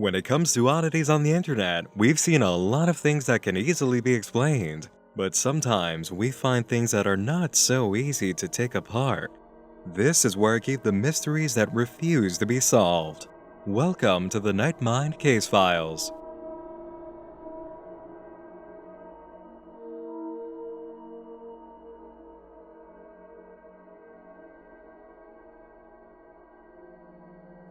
When it comes to oddities on the internet, we've seen a lot of things that can easily be explained, but sometimes we find things that are not so easy to take apart. This is where I keep the mysteries that refuse to be solved. Welcome to the Night Mind Case Files.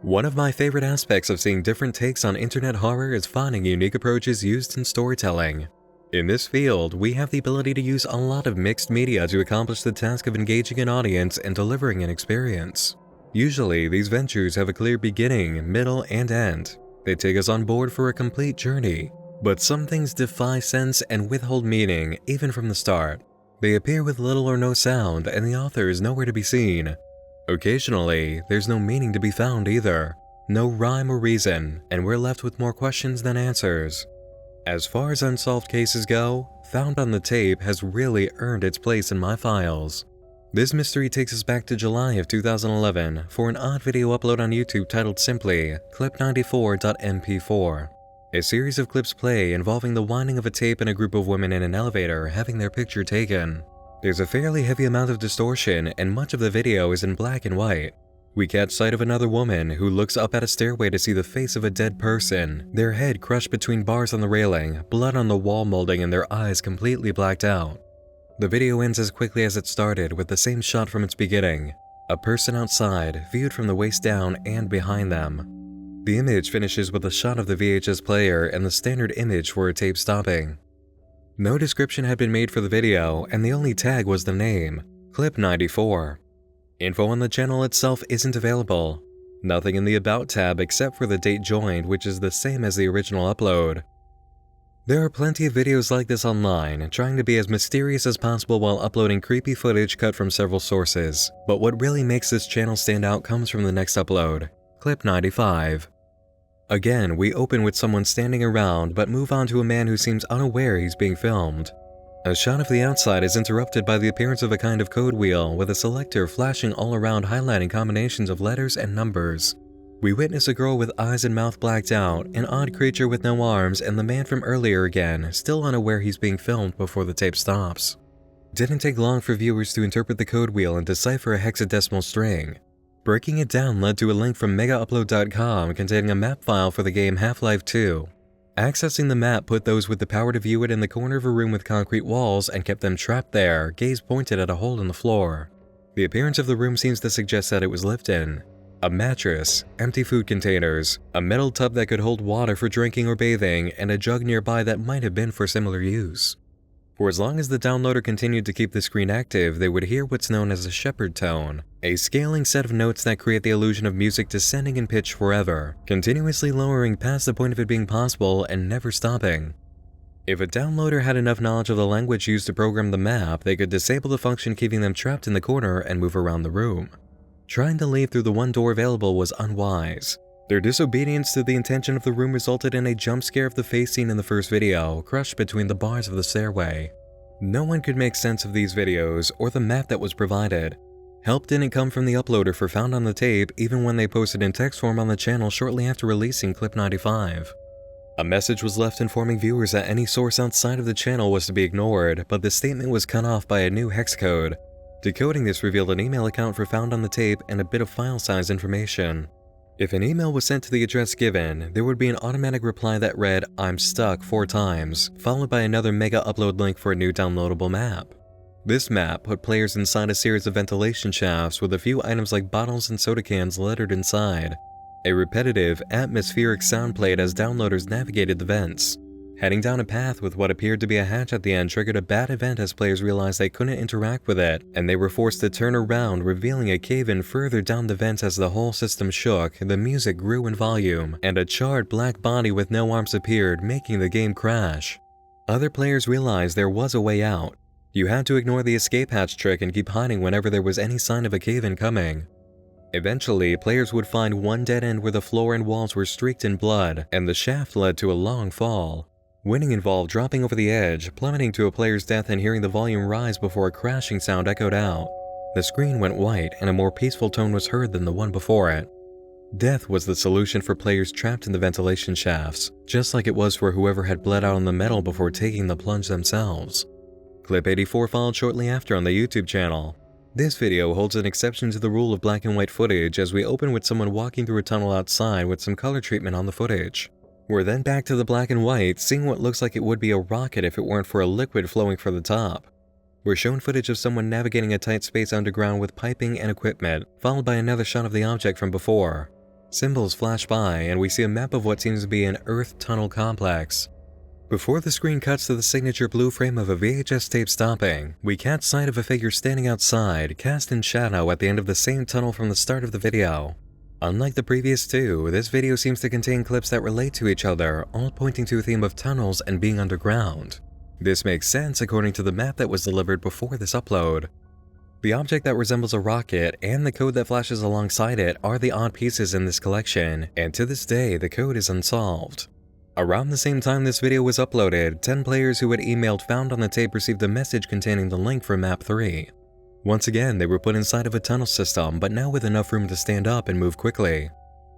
One of my favorite aspects of seeing different takes on internet horror is finding unique approaches used in storytelling. In this field, we have the ability to use a lot of mixed media to accomplish the task of engaging an audience and delivering an experience. Usually, these ventures have a clear beginning, middle, and end. They take us on board for a complete journey. But some things defy sense and withhold meaning, even from the start. They appear with little or no sound, and the author is nowhere to be seen. Occasionally, there's no meaning to be found either, no rhyme or reason, and we're left with more questions than answers. As far as unsolved cases go, Found on the Tape has really earned its place in my files. This mystery takes us back to July of 2011 for an odd video upload on YouTube titled simply clip94.mp4. A series of clips play involving the winding of a tape and a group of women in an elevator having their picture taken. There's a fairly heavy amount of distortion, and much of the video is in black and white. We catch sight of another woman who looks up at a stairway to see the face of a dead person, their head crushed between bars on the railing, blood on the wall molding, and their eyes completely blacked out. The video ends as quickly as it started, with the same shot from its beginning. A person outside, viewed from the waist down and behind them. The image finishes with a shot of the VHS player and the standard image for a tape stopping. No description had been made for the video, and the only tag was the name, Clip94. Info on the channel itself isn't available. Nothing in the About tab except for the date joined, which is the same as the original upload. There are plenty of videos like this online, trying to be as mysterious as possible while uploading creepy footage cut from several sources, but what really makes this channel stand out comes from the next upload, Clip95. Again, we open with someone standing around, but move on to a man who seems unaware he's being filmed. A shot of the outside is interrupted by the appearance of a kind of code wheel, with a selector flashing all around highlighting combinations of letters and numbers. We witness a girl with eyes and mouth blacked out, an odd creature with no arms, and the man from earlier again, still unaware he's being filmed before the tape stops. Didn't take long for viewers to interpret the code wheel and decipher a hexadecimal string. Breaking it down led to a link from megaupload.com containing a map file for the game Half-Life 2. Accessing the map put those with the power to view it in the corner of a room with concrete walls and kept them trapped there, gaze pointed at a hole in the floor. The appearance of the room seems to suggest that it was lived in. A mattress, empty food containers, a metal tub that could hold water for drinking or bathing, and a jug nearby that might have been for similar use. For as long as the downloader continued to keep the screen active, they would hear what's known as a shepherd tone, a scaling set of notes that create the illusion of music descending in pitch forever, continuously lowering past the point of it being possible and never stopping. If a downloader had enough knowledge of the language used to program the map, they could disable the function keeping them trapped in the corner and move around the room. Trying to leave through the one door available was unwise. Their disobedience to the intention of the room resulted in a jump scare of the face seen in the first video, crushed between the bars of the stairway. No one could make sense of these videos or the map that was provided. Help didn't come from the uploader for Found on the Tape even when they posted in text form on the channel shortly after releasing Clip95. A message was left informing viewers that any source outside of the channel was to be ignored, but the statement was cut off by a new hex code. Decoding this revealed an email account for Found on the Tape and a bit of file size information. If an email was sent to the address given, there would be an automatic reply that read, "I'm stuck" 4 times, followed by another mega upload link for a new downloadable map. This map put players inside a series of ventilation shafts with a few items like bottles and soda cans littered inside. A repetitive, atmospheric sound played as downloaders navigated the vents. Heading down a path with what appeared to be a hatch at the end triggered a bad event as players realized they couldn't interact with it, and they were forced to turn around, revealing a cave-in further down the vents. As the whole system shook, the music grew in volume, and a charred black body with no arms appeared, making the game crash. Other players realized there was a way out. You had to ignore the escape hatch trick and keep hiding whenever there was any sign of a cave-in coming. Eventually, players would find one dead end where the floor and walls were streaked in blood, and the shaft led to a long fall. Winning involved dropping over the edge, plummeting to a player's death and hearing the volume rise before a crashing sound echoed out. The screen went white and a more peaceful tone was heard than the one before it. Death was the solution for players trapped in the ventilation shafts, just like it was for whoever had bled out on the metal before taking the plunge themselves. Clip 84 followed shortly after on the YouTube channel. This video holds an exception to the rule of black and white footage, as we open with someone walking through a tunnel outside with some color treatment on the footage. We're then back to the black and white, seeing what looks like it would be a rocket if it weren't for a liquid flowing from the top. We're shown footage of someone navigating a tight space underground with piping and equipment, followed by another shot of the object from before. Symbols flash by, and we see a map of what seems to be an Earth tunnel complex. Before the screen cuts to the signature blue frame of a VHS tape stopping, we catch sight of a figure standing outside, cast in shadow at the end of the same tunnel from the start of the video. Unlike the previous two, this video seems to contain clips that relate to each other, all pointing to a theme of tunnels and being underground. This makes sense according to the map that was delivered before this upload. The object that resembles a rocket and the code that flashes alongside it are the odd pieces in this collection, and to this day the code is unsolved. Around the same time this video was uploaded, 10 players who had emailed Found on the Tape received a message containing the link for map 3. Once again, they were put inside of a tunnel system, but now with enough room to stand up and move quickly.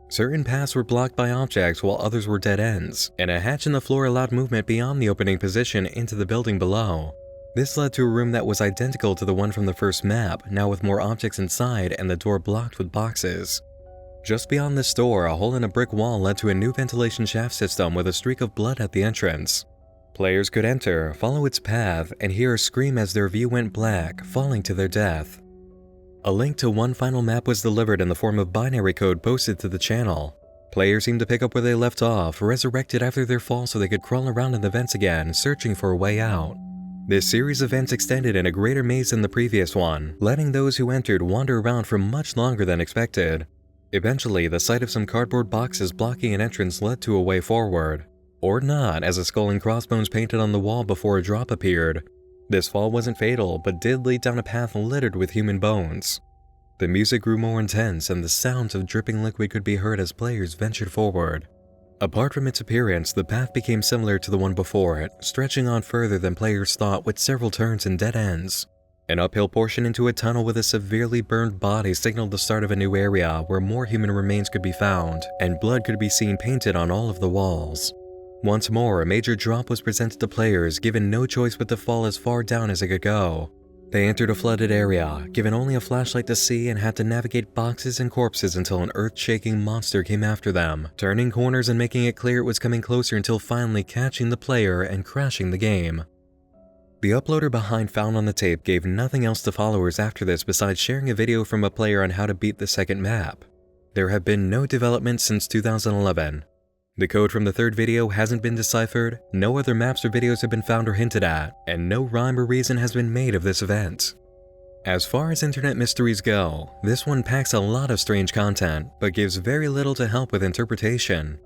Certain paths were blocked by objects while others were dead ends, and a hatch in the floor allowed movement beyond the opening position into the building below. This led to a room that was identical to the one from the first map, now with more objects inside and the door blocked with boxes. Just beyond this door, a hole in a brick wall led to a new ventilation shaft system with a streak of blood at the entrance. Players could enter, follow its path, and hear a scream as their view went black, falling to their death. A link to one final map was delivered in the form of binary code posted to the channel. Players seemed to pick up where they left off, resurrected after their fall so they could crawl around in the vents again, searching for a way out. This series of vents extended in a greater maze than the previous one, letting those who entered wander around for much longer than expected. Eventually, the sight of some cardboard boxes blocking an entrance led to a way forward. Or not, as a skull and crossbones painted on the wall before a drop appeared. This fall wasn't fatal, but did lead down a path littered with human bones. The music grew more intense, and the sounds of dripping liquid could be heard as players ventured forward. Apart from its appearance, the path became similar to the one before it, stretching on further than players thought with several turns and dead ends. An uphill portion into a tunnel with a severely burned body signaled the start of a new area where more human remains could be found, and blood could be seen painted on all of the walls. Once more, a major drop was presented to players, given no choice but to fall as far down as it could go. They entered a flooded area, given only a flashlight to see, and had to navigate boxes and corpses until an earth-shaking monster came after them, turning corners and making it clear it was coming closer until finally catching the player and crashing the game. The uploader behind Found on the Tape gave nothing else to followers after this besides sharing a video from a player on how to beat the second map. There have been no developments since 2011. The code from the third video hasn't been deciphered, no other maps or videos have been found or hinted at, and no rhyme or reason has been made of this event. As far as internet mysteries go, this one packs a lot of strange content, but gives very little to help with interpretation.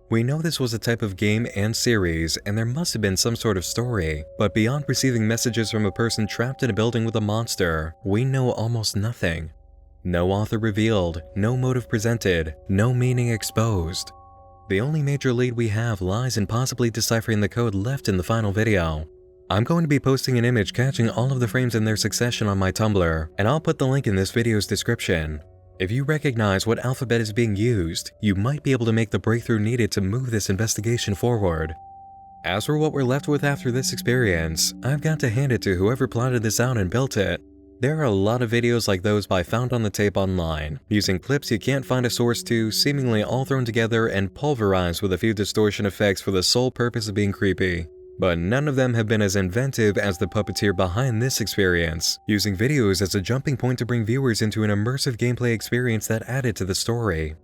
We know this was a type of game and series, and there must have been some sort of story, but beyond receiving messages from a person trapped in a building with a monster, we know almost nothing. No author revealed, no motive presented, no meaning exposed. The only major lead we have lies in possibly deciphering the code left in the final video. I'm going to be posting an image catching all of the frames in their succession on my Tumblr, and I'll put the link in this video's description. If you recognize what alphabet is being used, you might be able to make the breakthrough needed to move this investigation forward. As for what we're left with after this experience, I've got to hand it to whoever plotted this out and built it. There are a lot of videos like those by Found on the Tape online, using clips you can't find a source to, seemingly all thrown together and pulverized with a few distortion effects for the sole purpose of being creepy. But none of them have been as inventive as the puppeteer behind this experience, using videos as a jumping point to bring viewers into an immersive gameplay experience that added to the story.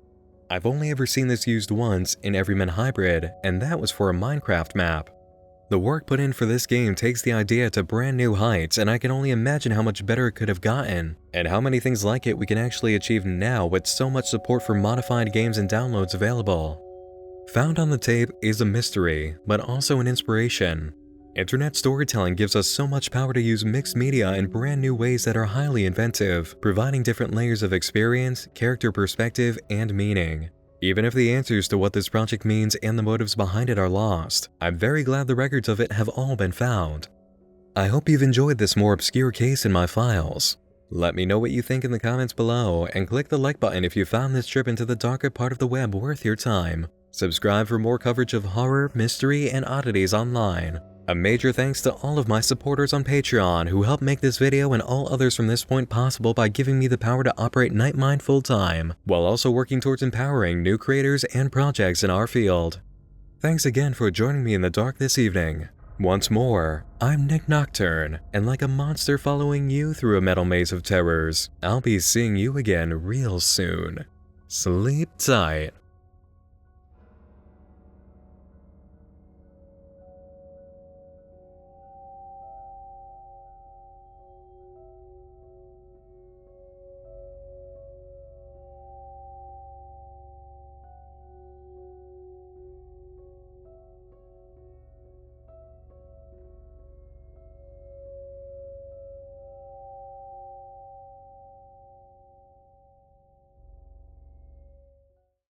I've only ever seen this used once in Everyman Hybrid, and that was for a Minecraft map. The work put in for this game takes the idea to brand new heights, and I can only imagine how much better it could have gotten, and how many things like it we can actually achieve now with so much support for modified games and downloads available. Found on the Tape is a mystery, but also an inspiration. Internet storytelling gives us so much power to use mixed media in brand new ways that are highly inventive, providing different layers of experience, character perspective, and meaning. Even if the answers to what this project means and the motives behind it are lost, I'm very glad the records of it have all been found. I hope you've enjoyed this more obscure case in my files. Let me know what you think in the comments below, and click the like button if you found this trip into the darker part of the web worth your time. Subscribe for more coverage of horror, mystery, and oddities online. A major thanks to all of my supporters on Patreon who help make this video and all others from this point possible by giving me the power to operate Nightmind full-time, while also working towards empowering new creators and projects in our field. Thanks again for joining me in the dark this evening. Once more, I'm Nick Nocturne, and like a monster following you through a metal maze of terrors, I'll be seeing you again real soon. Sleep tight.